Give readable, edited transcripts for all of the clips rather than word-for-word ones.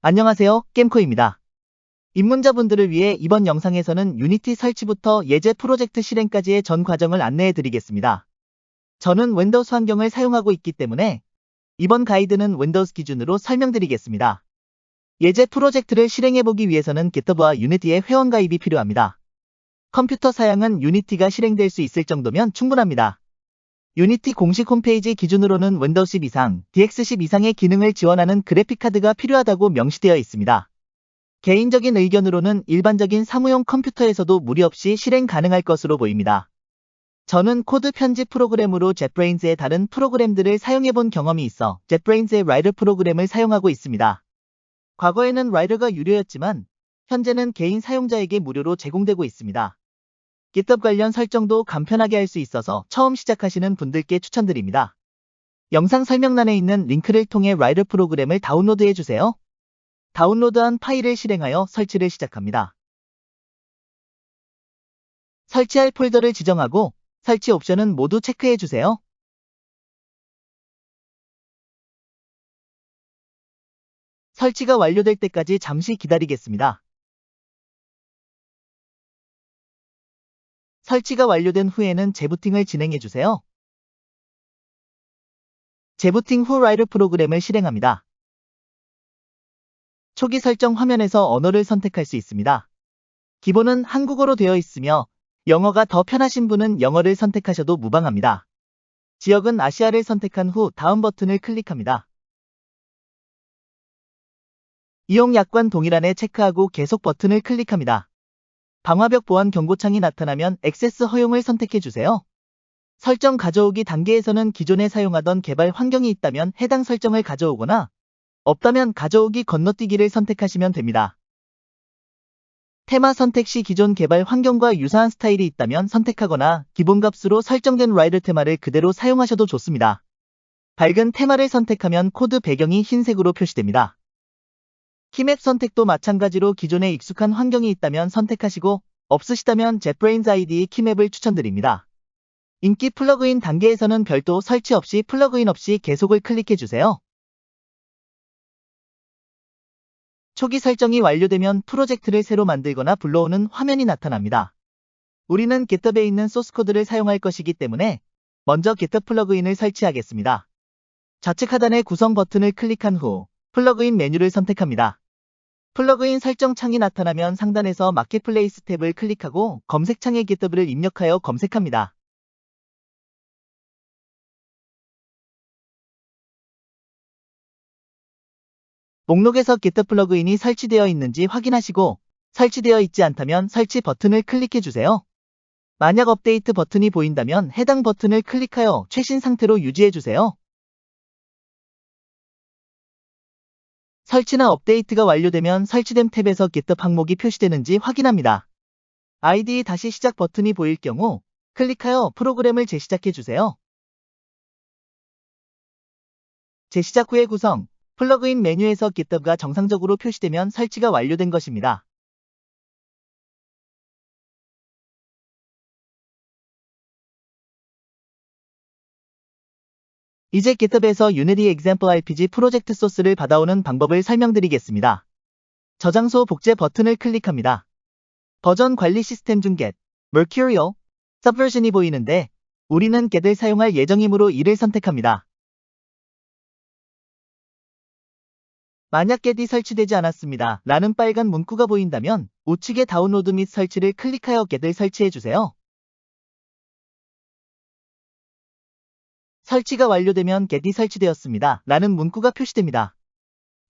안녕하세요, 겜코입니다. 입문자분들을 위해 이번 영상에서는 유니티 설치부터 예제 프로젝트 실행까지의 전 과정을 안내해 드리겠습니다. 저는 윈도우즈 환경을 사용하고 있기 때문에 이번 가이드는 윈도우즈 기준으로 설명드리겠습니다. 예제 프로젝트를 실행해보기 위해서는 GitHub와 유니티의 회원가입이 필요합니다. 컴퓨터 사양은 유니티가 실행될 수 있을 정도면 충분합니다. 유니티 공식 홈페이지 기준으로는 윈도우 10 이상, DX 10 이상의 기능을 지원하는 그래픽카드가 필요하다고 명시되어 있습니다. 개인적인 의견으로는 일반적인 사무용 컴퓨터에서도 무리 없이 실행 가능할 것으로 보입니다. 저는 코드 편집 프로그램으로 JetBrains의 다른 프로그램들을 사용해본 경험이 있어 JetBrains의 라이더 프로그램을 사용하고 있습니다. 과거에는 라이더가 유료였지만 현재는 개인 사용자에게 무료로 제공되고 있습니다. GitHub 관련 설정도 간편하게 할 수 있어서 처음 시작하시는 분들께 추천드립니다. 영상 설명란에 있는 링크를 통해 라이더 프로그램을 다운로드해주세요. 다운로드한 파일을 실행하여 설치를 시작합니다. 설치할 폴더를 지정하고 설치 옵션은 모두 체크해주세요. 설치가 완료될 때까지 잠시 기다리겠습니다. 설치가 완료된 후에는 재부팅을 진행해주세요. 재부팅 후 라이더 프로그램을 실행합니다. 초기 설정 화면에서 언어를 선택할 수 있습니다. 기본은 한국어로 되어 있으며 영어가 더 편하신 분은 영어를 선택하셔도 무방합니다. 지역은 아시아를 선택한 후 다음 버튼을 클릭합니다. 이용 약관 동일한에 체크하고 계속 버튼을 클릭합니다. 방화벽 보안 경고창이 나타나면 액세스 허용을 선택해주세요. 설정 가져오기 단계에서는 기존에 사용하던 개발 환경이 있다면 해당 설정을 가져오거나 없다면 가져오기 건너뛰기를 선택하시면 됩니다. 테마 선택 시 기존 개발 환경과 유사한 스타일이 있다면 선택하거나 기본값으로 설정된 라이더 테마를 그대로 사용하셔도 좋습니다. 밝은 테마를 선택하면 코드 배경이 흰색으로 표시됩니다. 키맵 선택도 마찬가지로 기존에 익숙한 환경이 있다면 선택하시고 없으시다면 JetBrains IDE 키맵을 추천드립니다. 인기 플러그인 단계에서는 별도 설치 없이 플러그인 없이 계속을 클릭해주세요. 초기 설정이 완료되면 프로젝트를 새로 만들거나 불러오는 화면이 나타납니다. 우리는 GitHub에 있는 소스코드를 사용할 것이기 때문에 먼저 GitHub 플러그인을 설치하겠습니다. 좌측 하단의 구성 버튼을 클릭한 후 플러그인 메뉴를 선택합니다. 플러그인 설정 창이 나타나면 상단에서 마켓플레이스 탭을 클릭하고 검색창에 GitHub를 입력하여 검색합니다. 목록에서 GitHub 플러그인이 설치되어 있는지 확인하시고 설치되어 있지 않다면 설치 버튼을 클릭해주세요. 만약 업데이트 버튼이 보인다면 해당 버튼을 클릭하여 최신 상태로 유지해주세요. 설치나 업데이트가 완료되면 설치됨 탭에서 GitHub 항목이 표시되는지 확인합니다. IDE 다시 시작 버튼이 보일 경우 클릭하여 프로그램을 재시작해주세요. 재시작 후의 구성, 플러그인 메뉴에서 GitHub가 정상적으로 표시되면 설치가 완료된 것입니다. 이제 GitHub에서 Unity Example RPG 프로젝트 소스를 받아오는 방법을 설명드리겠습니다. 저장소 복제 버튼을 클릭합니다. 버전 관리 시스템 중 Get, Mercurial, Subversion이 보이는데 우리는 Get을 사용할 예정이므로 이를 선택합니다. 만약 Get이 설치되지 않았습니다. 라는 빨간 문구가 보인다면 우측의 다운로드 및 설치를 클릭하여 Get을 설치해주세요. 설치가 완료되면 Get이 설치되었습니다. 라는 문구가 표시됩니다.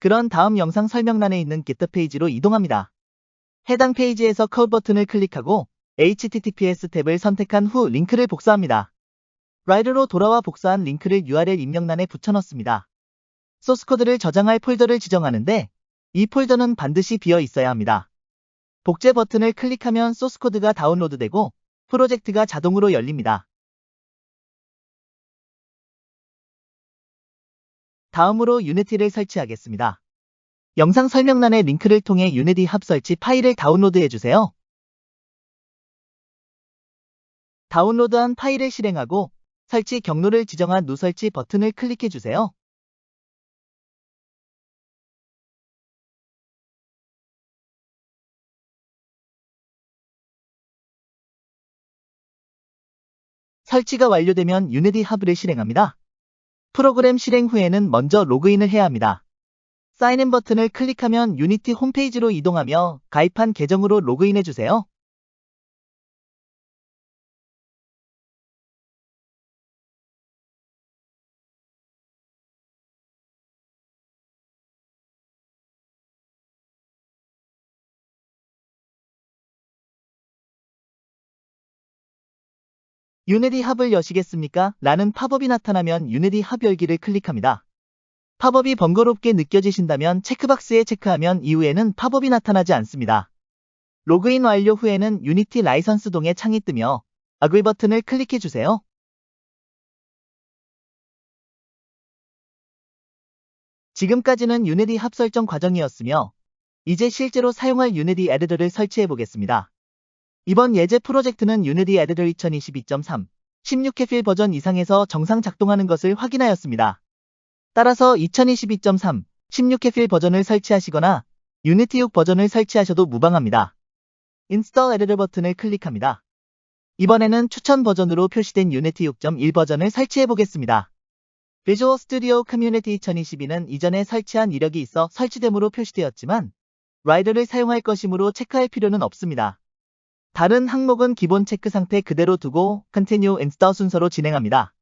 그런 다음 영상 설명란에 있는 GitHub 페이지로 이동합니다. 해당 페이지에서 컷 버튼을 클릭하고 HTTPS 탭을 선택한 후 링크를 복사합니다. 라이더로 돌아와 복사한 링크를 URL 입력란에 붙여넣습니다. 소스코드를 저장할 폴더를 지정하는데 이 폴더는 반드시 비어 있어야 합니다. 복제 버튼을 클릭하면 소스코드가 다운로드되고 프로젝트가 자동으로 열립니다. 다음으로 유니티를 설치하겠습니다. 영상 설명란의 링크를 통해 유니티 합 설치 파일을 다운로드해주세요. 다운로드한 파일을 실행하고 설치 경로를 지정한 누설치 버튼을 클릭해주세요. 설치가 완료되면 유니티 합을 실행합니다. 프로그램 실행 후에는 먼저 로그인을 해야 합니다. 사인인 버튼을 클릭하면 유니티 홈페이지로 이동하며 가입한 계정으로 로그인해주세요. 유니티 합을 여시겠습니까? 라는 팝업이 나타나면 유니티 합 열기를 클릭합니다. 팝업이 번거롭게 느껴지신다면 체크박스에 체크하면 이후에는 팝업이 나타나지 않습니다. 로그인 완료 후에는 유니티 라이선스 동의 창이 뜨며 Agree 버튼을 클릭해주세요. 지금까지는 유니티 합 설정 과정이었으며 이제 실제로 사용할 유니티 에디터를 설치해보겠습니다. 이번 예제 프로젝트는 유니티 에디터 2022.3 16캐필 버전 이상에서 정상 작동하는 것을 확인하였습니다. 따라서 2022.3 16캐필 버전을 설치하시거나 유니티 6 버전을 설치하셔도 무방합니다. 인스톨 에디터 버튼을 클릭합니다. 이번에는 추천 버전으로 표시된 유니티 6.1 버전을 설치해보겠습니다. 비주얼 스튜디오 커뮤니티 2022는 이전에 설치한 이력이 있어 설치됨으로 표시되었지만 라이더를 사용할 것이므로 체크할 필요는 없습니다. 다른 항목은 기본 체크 상태 그대로 두고 Continue Install 순서로 진행합니다.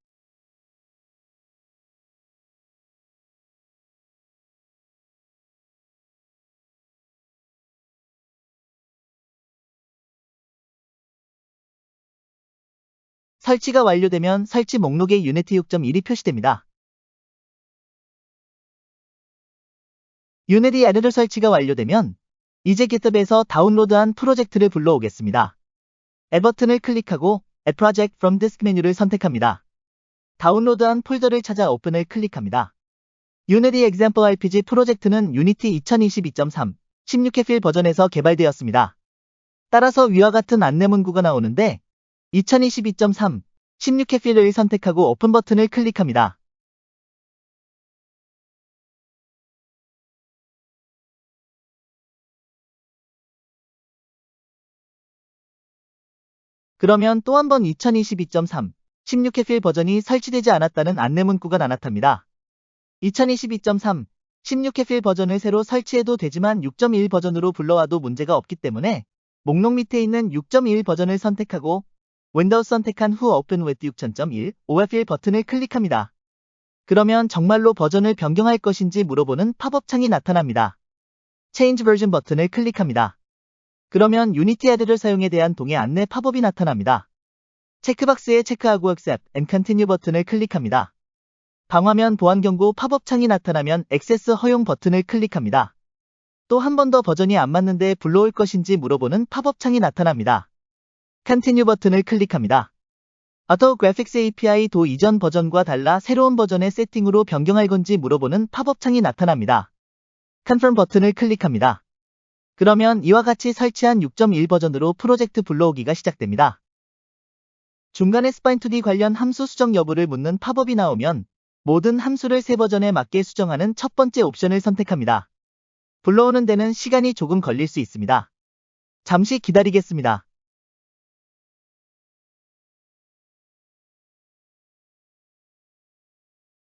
설치가 완료되면 설치 목록에 유니티 6.1이 표시됩니다. 유니티 에디터 설치가 완료되면 이제 GitHub에서 다운로드한 프로젝트를 불러오겠습니다. Add 버튼을 클릭하고 Add Project from Disk 메뉴를 선택합니다. 다운로드한 폴더를 찾아 오픈을 클릭합니다. 유니티 Example RPG 프로젝트는 유니티 2022.3 16캐필 버전에서 개발되었습니다. 따라서 위와 같은 안내문구가 나오는데 2022.3 16캐필을 선택하고 오픈 버튼을 클릭합니다. 그러면 또 한 번 2022.3 16캐필 버전이 설치되지 않았다는 안내문구가 나타납니다. 2022.3 16캐필 버전을 새로 설치해도 되지만 6.1 버전으로 불러와도 문제가 없기 때문에 목록 밑에 있는 6.1 버전을 선택하고 윈도우 선택한 후 Open with 6000.1 OFL 버튼을 클릭합니다. 그러면 정말로 버전을 변경할 것인지 물어보는 팝업 창이 나타납니다. Change Version 버튼을 클릭합니다. 그러면 유니티 에디터 사용에 대한 동의 안내 팝업이 나타납니다. 체크박스에 체크하고 Accept and Continue 버튼을 클릭합니다. 방화면 보안 경고 팝업 창이 나타나면 액세스 허용 버튼을 클릭합니다. 또 한 번 더 버전이 안 맞는데 불러올 것인지 물어보는 팝업 창이 나타납니다. Continue 버튼을 클릭합니다. Auto Graphics API 도 이전 버전과 달라 새로운 버전의 세팅으로 변경할 건지 물어보는 팝업 창이 나타납니다. Confirm 버튼을 클릭합니다. 그러면 이와 같이 설치한 6.1 버전으로 프로젝트 불러오기가 시작됩니다. 중간에 spine2d 관련 함수 수정 여부를 묻는 팝업이 나오면 모든 함수를 새 버전에 맞게 수정하는 첫 번째 옵션을 선택합니다. 불러오는 데는 시간이 조금 걸릴 수 있습니다. 잠시 기다리겠습니다.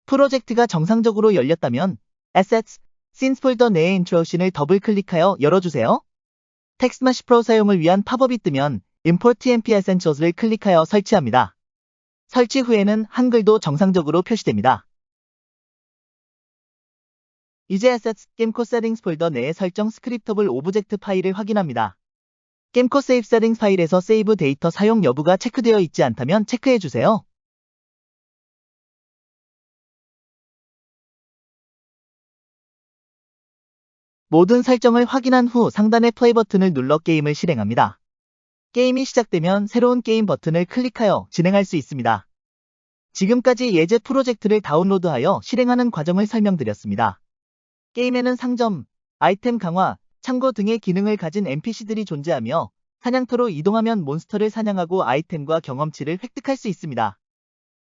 프로젝트가 정상적으로 열렸다면 Assets, Scenes 폴더 내의 Intro신을 더블 클릭하여 열어주세요. 텍스트마시 프로 사용을 위한 팝업이 뜨면 Import TMP Essentials를 클릭하여 설치합니다. 설치 후에는 한글도 정상적으로 표시됩니다. 이제 Assets, Gemco Settings 폴더 내의 설정 스크립터블 오브젝트 파일을 확인합니다. Gemco Save Settings 파일에서 세이브 데이터 사용 여부가 체크되어 있지 않다면 체크해주세요. 모든 설정을 확인한 후 상단의 플레이 버튼을 눌러 게임을 실행합니다. 게임이 시작되면 새로운 게임 버튼을 클릭하여 진행할 수 있습니다. 지금까지 예제 프로젝트를 다운로드하여 실행하는 과정을 설명드렸습니다. 게임에는 상점, 아이템 강화, 창고 등의 기능을 가진 NPC들이 존재하며 사냥터로 이동하면 몬스터를 사냥하고 아이템과 경험치를 획득할 수 있습니다.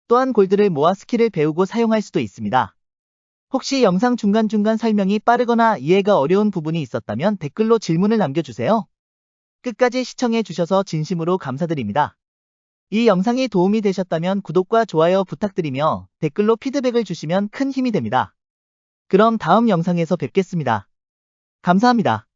또한 골드를 모아 스킬을 배우고 사용할 수도 있습니다. 혹시 영상 중간중간 설명이 빠르거나 이해가 어려운 부분이 있었다면 댓글로 질문을 남겨주세요. 끝까지 시청해 주셔서 진심으로 감사드립니다. 이 영상이 도움이 되셨다면 구독과 좋아요 부탁드리며 댓글로 피드백을 주시면 큰 힘이 됩니다. 그럼 다음 영상에서 뵙겠습니다. 감사합니다.